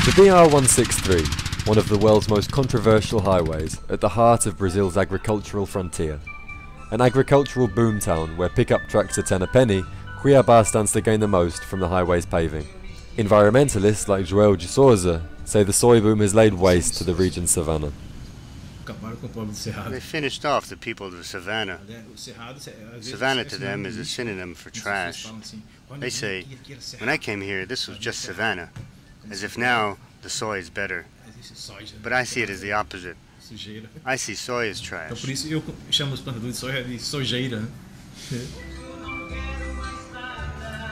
The BR163, one of the world's most controversial highways, at the heart of Brazil's agricultural frontier. An agricultural boomtown where pickup trucks are 10 a penny, Cuiabá stands to gain the most from the highway's paving. Environmentalists like João de Souza say the soy boom has laid waste to the region's savanna. They finished off the people of the savannah. Savannah to them is a synonym for trash. They say, when I came here, this was just savannah, as if now the soy is better. But I see it as the opposite. I see soy as trash. Por isso eu chamo os plantadores de soja de sojeira.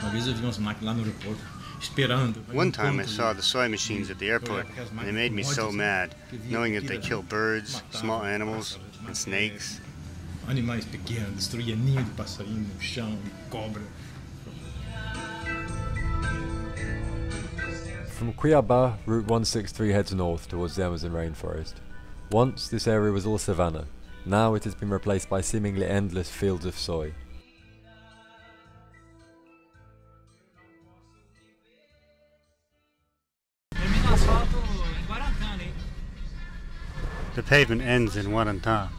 Uma vez eu vi umas máquinas lá no aeroporto esperando. One time I saw the soy machines at the airport, and they made me so mad, knowing that they kill birds, small animals, and snakes. Animais pequenos, destruía ninho de passarinho no chão, de cobra. From Cuiabá, Route 163 heads north towards the Amazon rainforest. Once this area was all savanna, now it has been replaced by seemingly endless fields of soy. The pavement ends in Guarantá.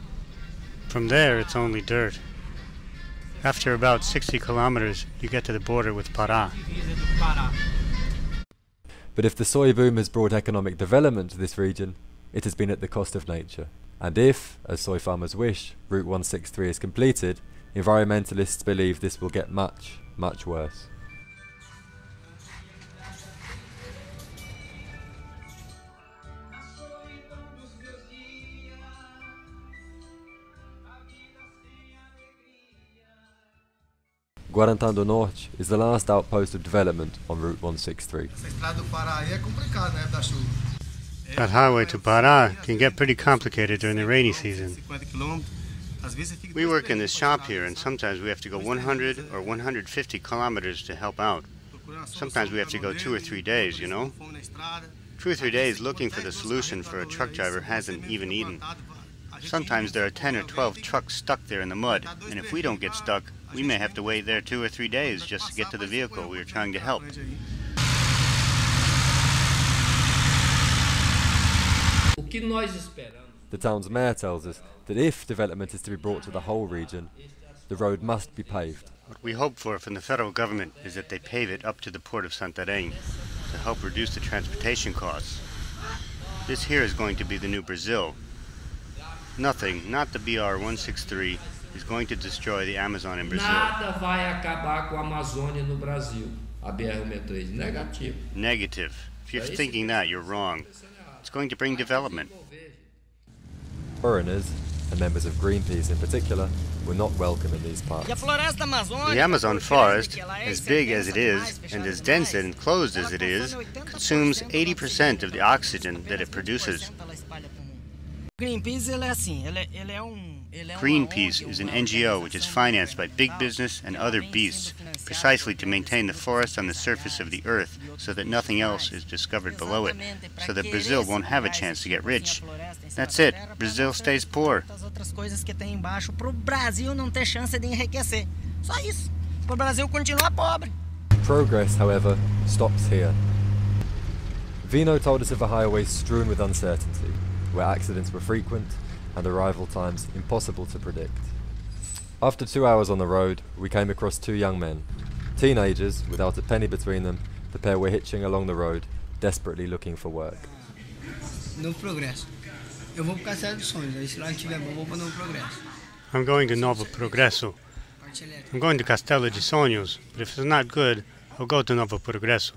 From there it's only dirt. After about 60 kilometers you get to the border with Pará. But if the soy boom has brought economic development to this region, it has been at the cost of nature. And if, as soy farmers wish, Route 163 is completed, environmentalists believe this will get much, much worse. Guarantá do Norte is the last outpost of development on Route 163. That highway to Pará can get pretty complicated during the rainy season. We work in this shop here, and sometimes we have to go 100 or 150 kilometers to help out. Sometimes we have to go 2 or 3 days, you know? 2 or 3 days looking for the solution for a truck driver hasn't even eaten. Sometimes there are 10 or 12 trucks stuck there in the mud, and if we don't get stuck, we may have to wait there 2 or 3 days just to get to the vehicle we are trying to help. The town's mayor tells us that if development is to be brought to the whole region, the road must be paved. What we hope for from the federal government is that they pave it up to the port of Santarém to help reduce the transportation costs. This here is going to be the new Brazil. Nothing, not the BR163, is going to destroy the Amazon in Brazil. Nada vai acabar com a Amazônia no Brasil. A BR163 negativo. Negative. If you're thinking that, you're wrong. It's going to bring development. Foreigners, and members of Greenpeace in particular, were not welcome in these parts. The Amazon forest, as big as it is, and as dense and enclosed as it is, consumes 80% of the oxygen that it produces. Greenpeace is an NGO which is financed by big business and other beasts, precisely to maintain the forest on the surface of the earth so that nothing else is discovered below it, so that Brazil won't have a chance to get rich. That's it. Brazil stays poor. Progress, however, stops here. Vino told us of a highway strewn with uncertainty, where accidents were frequent and arrival times impossible to predict. After 2 hours on the road, we came across 2 young men. Teenagers, without a penny between them, the pair were hitching along the road, desperately looking for work. Novo Progresso. Eu vou para Castelo dos Sonhos, aí se lá estiver bom, vou para Novo Progresso. I'm going to Novo Progresso. I'm going to Castelo de Sonhos, but if it's not good, I'll go to Novo Progresso.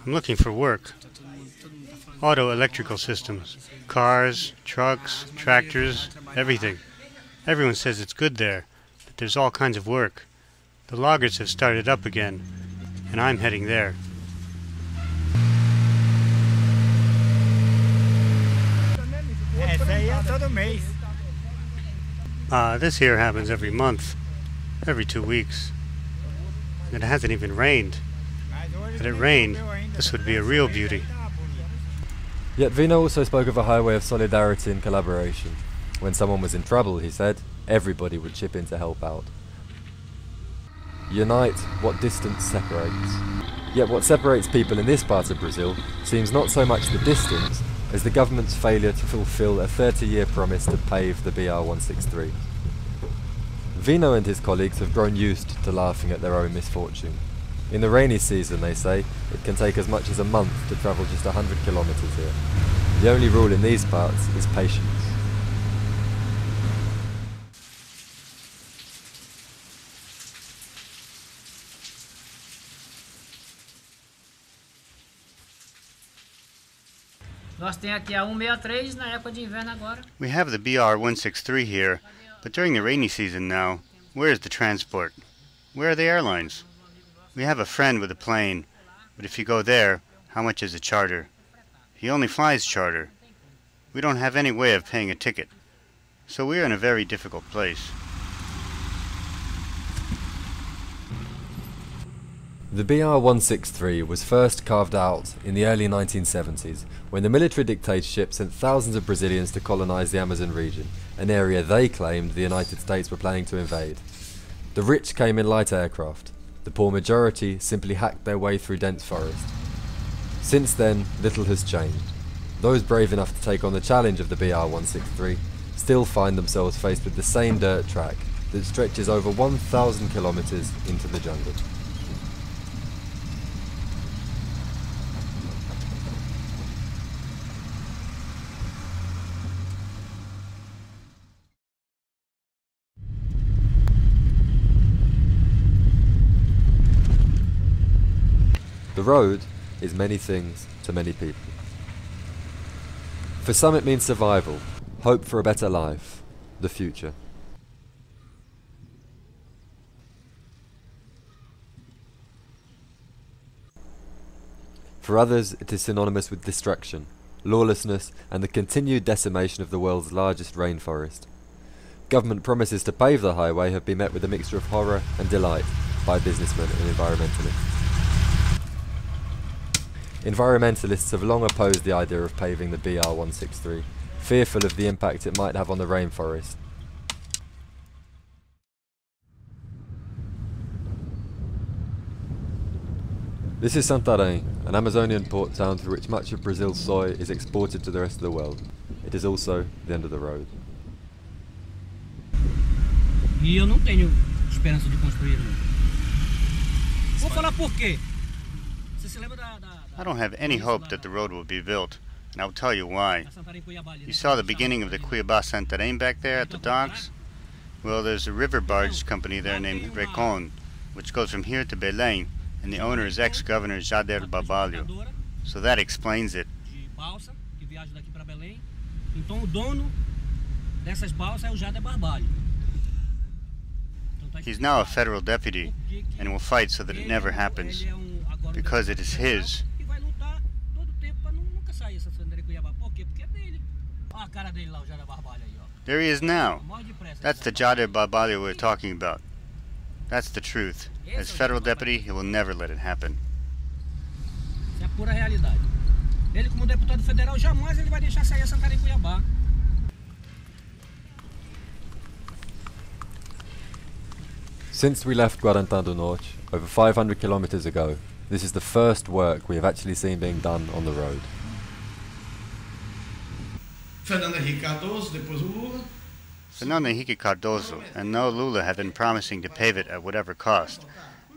I'm looking for work. Auto electrical systems, cars, trucks, tractors, everything. Everyone says it's good there, that there's all kinds of work. The loggers have started up again, and I'm heading there. This here happens every month, every 2 weeks. And it hasn't even rained. Had it rained, this would be a real beauty. Yet Vino also spoke of a highway of solidarity and collaboration. When someone was in trouble, he said, everybody would chip in to help out. Unite what distance separates. Yet what separates people in this part of Brazil seems not so much the distance as the government's failure to fulfill a 30-year promise to pave the BR163. Vino and his colleagues have grown used to laughing at their own misfortune. In the rainy season, they say, it can take as much as a month to travel just 100 kilometers here. The only rule in these parts is patience. Nós temos aqui a 163 na época de inverno agora. We have the BR163 here, but during the rainy season now, where is the transport? Where are the airlines? We have a friend with a plane, but if you go there, how much is a charter? He only flies charter. We don't have any way of paying a ticket, so we are in a very difficult place. The BR163 was first carved out in the early 1970s when the military dictatorship sent thousands of Brazilians to colonize the Amazon region, an area they claimed the United States were planning to invade. The rich came in light aircraft. The poor majority simply hacked their way through dense forest. Since then, little has changed. Those brave enough to take on the challenge of the BR163 still find themselves faced with the same dirt track that stretches over 1,000 kilometers into the jungle. The road is many things to many people. For some it means survival, hope for a better life, the future. For others it is synonymous with destruction, lawlessness and the continued decimation of the world's largest rainforest. Government promises to pave the highway have been met with a mixture of horror and delight by businessmen and environmentalists. Environmentalists have long opposed the idea of paving the BR163, fearful of the impact it might have on the rainforest. This is Santarém, an Amazonian port town through which much of Brazil's soy is exported to the rest of the world. It is also the end of the road. E eu não tenho esperança de construir. Vou falar por quê. Você se lembra da I don't have any hope that the road will be built, and I'll tell you why. You saw the beginning of the Cuiabá-Santarém back there at the docks? Well, there's a river barge company there named Recon, which goes from here to Belém, and the owner is ex-governor Jader Barbalho. So that explains it. de balsa que viaja daqui para Belém. Então o dono dessas balsas é o Jader Barbalho. He's now a federal deputy, and will fight so that it never happens, because it is his. There he is now. That's the Jader Barbalho we're talking about. That's the truth. As federal deputy, he will never let it happen. Isso é pura realidade. Ele, como deputado federal, jamais ele vai deixar sair a Santarém Cuiabá. Since we left Guarantã do Norte, over 500 kilometers ago, this is the first work we have actually seen being done on the road. Fernando Henrique Cardoso, depois o Lula. Fernando Henrique Cardoso and now Lula have been promising to pave it at whatever cost.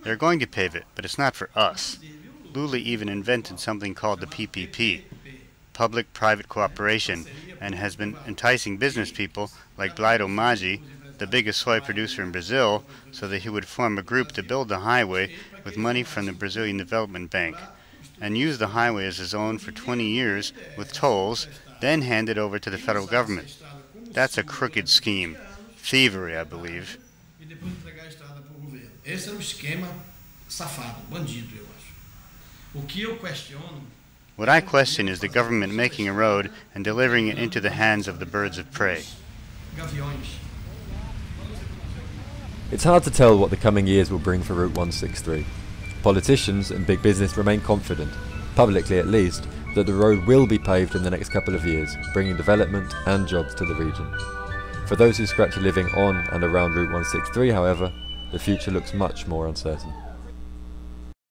They're going to pave it, but it's not for us. Lula even invented something called the PPP, Public-Private Cooperation, and has been enticing business people like Blairo Maggi, the biggest soy producer in Brazil, so that he would form a group to build the highway with money from the Brazilian Development Bank, and use the highway as his own for 20 years with tolls, then hand it over to the federal government. That's a crooked scheme. Thievery, I believe. Esse era o esquema safado, bandido, eu acho. O que eu questiono. What I question is the government making a road and delivering it into the hands of the birds of prey. Gaviões. It's hard to tell what the coming years will bring for Route 163. Politicians and big business remain confident, publicly at least, that the road will be paved in the next couple of years, bringing development and jobs to the region. For those who scratch a living on and around Route 163, however, the future looks much more uncertain.